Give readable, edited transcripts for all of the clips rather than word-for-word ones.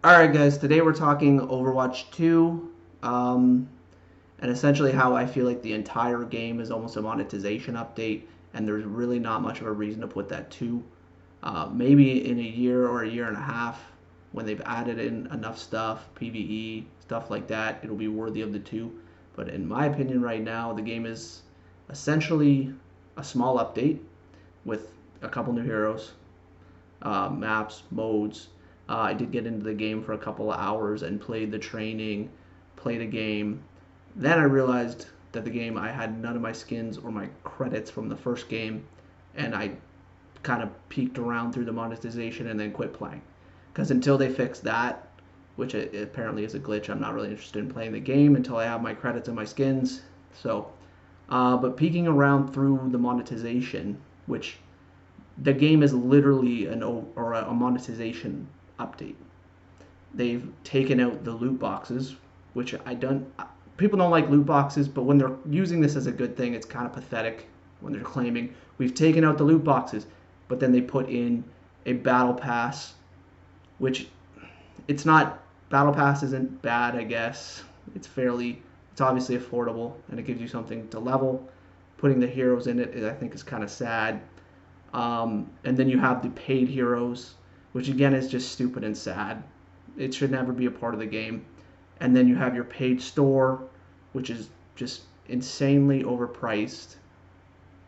Alright guys, today we're talking Overwatch 2, and essentially how I feel like the entire game is almost a monetization update, and there's really not much of a reason to put that 2. Maybe in a year or a year and a half, when they've added in enough stuff, PvE, stuff like that, it'll be worthy of the 2. But in my opinion right now, the game is essentially a small update with a couple new heroes, maps, modes. I did get into the game for a couple of hours and played the training, played a game. Then I realized that the game, I had none of my skins or my credits from the first game, and I kind of peeked around through the monetization and then quit playing. Because until they fix that, which it apparently is a glitch, I'm not really interested in playing the game until I have my credits and my skins. So, but peeking around through the monetization, which the game is literally a monetization update. They've taken out the loot boxes, which I don't. People don't like loot boxes, but when they're using this as a good thing, it's kind of pathetic when they're claiming we've taken out the loot boxes, but then they put in a battle pass, which it's not. Battle pass isn't bad, I guess. It's obviously affordable, and it gives you something to level. Putting the heroes in it, I think, is kind of sad. And then you have the paid heroes, which again is just stupid and sad. It should never be a part of the game. And then you have your paid store, which is just insanely overpriced.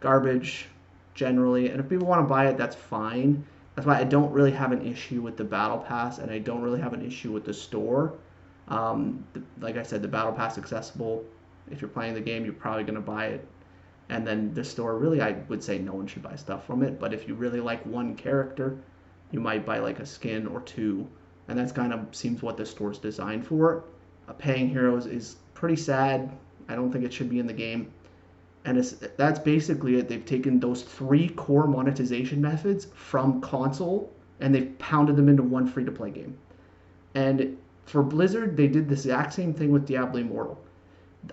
Garbage, generally. And if people want to buy it, that's fine. That's why I don't really have an issue with the Battle Pass, and I don't really have an issue with the store. Like I said, the Battle Pass accessible. If you're playing the game, you're probably going to buy it. And then the store, really, I would say no one should buy stuff from it. But if you really like one character, you might buy like a skin or two. And that's kind of seems what the store's designed for. Paying heroes is pretty sad. I don't think it should be in the game. And that's basically it. They've taken those three core monetization methods from console and they've pounded them into one free-to-play game. And for Blizzard, they did the exact same thing with Diablo Immortal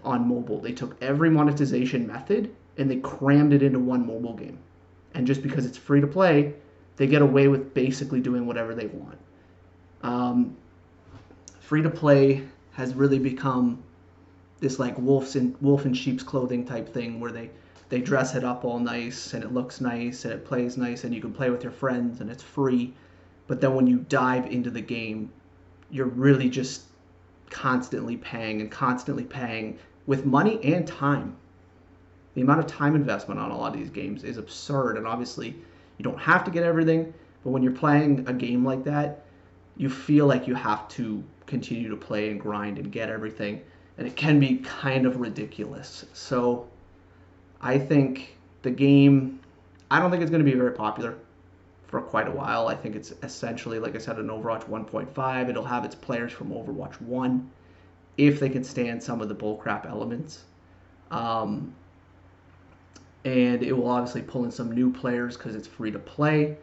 on mobile. They took every monetization method and they crammed it into one mobile game. And just because it's free to play, they get away with basically doing whatever they want. Free to play has really become this like wolf in sheep's clothing type thing where they dress it up all nice and it looks nice and it plays nice and you can play with your friends and it's free. But then when you dive into the game, you're really just constantly paying with money and time. The amount of time investment on a lot of these games is absurd, and obviously you don't have to get everything, but when you're playing a game like that, you feel like you have to continue to play and grind and get everything, and it can be kind of ridiculous. So I think the game, I don't think it's going to be very popular for quite a while. I think it's essentially, like I said, an Overwatch 1.5. It'll have its players from Overwatch 1 if they can stand some of the bullcrap elements. And it will obviously pull in some new players because it's free to play,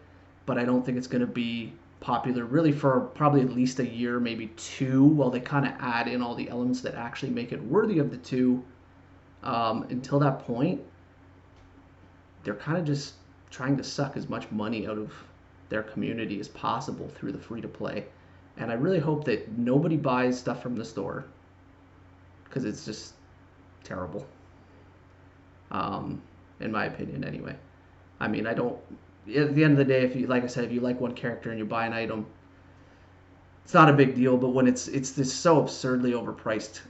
but I don't think it's going to be popular really for probably at least a year, maybe two, while they kind of add in all the elements that actually make it worthy of the 2. Until that point, they're kind of just trying to suck as much money out of their community as possible through the free to play. And I really hope that nobody buys stuff from the store because it's just terrible. In my opinion, anyway. I mean, I don't. At the end of the day, if you, like I said, if you like one character and you buy an item, it's not a big deal. But when it's this so absurdly overpriced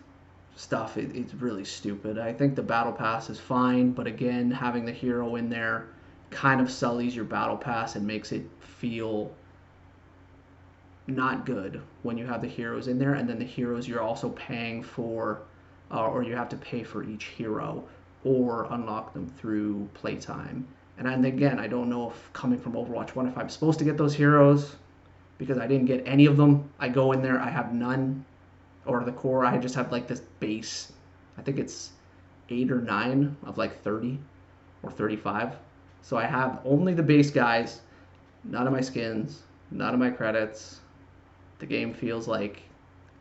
stuff, it's really stupid. I think the battle pass is fine, but again, having the hero in there kind of sullies your battle pass and makes it feel not good when you have the heroes in there, and then the heroes you're also paying for, or you have to pay for each hero or unlock them through playtime. And again, I don't know if coming from Overwatch 1 if I'm supposed to get those heroes because I didn't get any of them. I go in there, I have none, or the core, I just have like this base. I think it's 8 or 9 of like 30 or 35. So I have only the base guys, none of my skins, none of my credits. The game feels like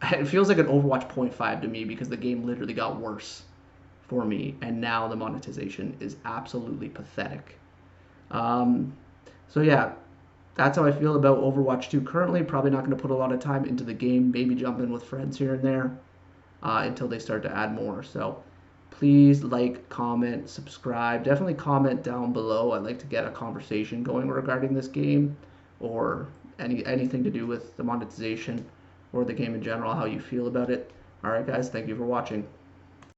it feels like an Overwatch 0.5 to me because the game literally got worse for me, and now the monetization is absolutely pathetic. So yeah, that's how I feel about Overwatch 2 currently. Probably not going to put a lot of time into the game. Maybe jump in with friends here and there until they start to add more. So please like, comment, subscribe. Definitely comment down below. I'd like to get a conversation going regarding this game or anything to do with the monetization or the game in general, how you feel about it. All right, guys, thank you for watching.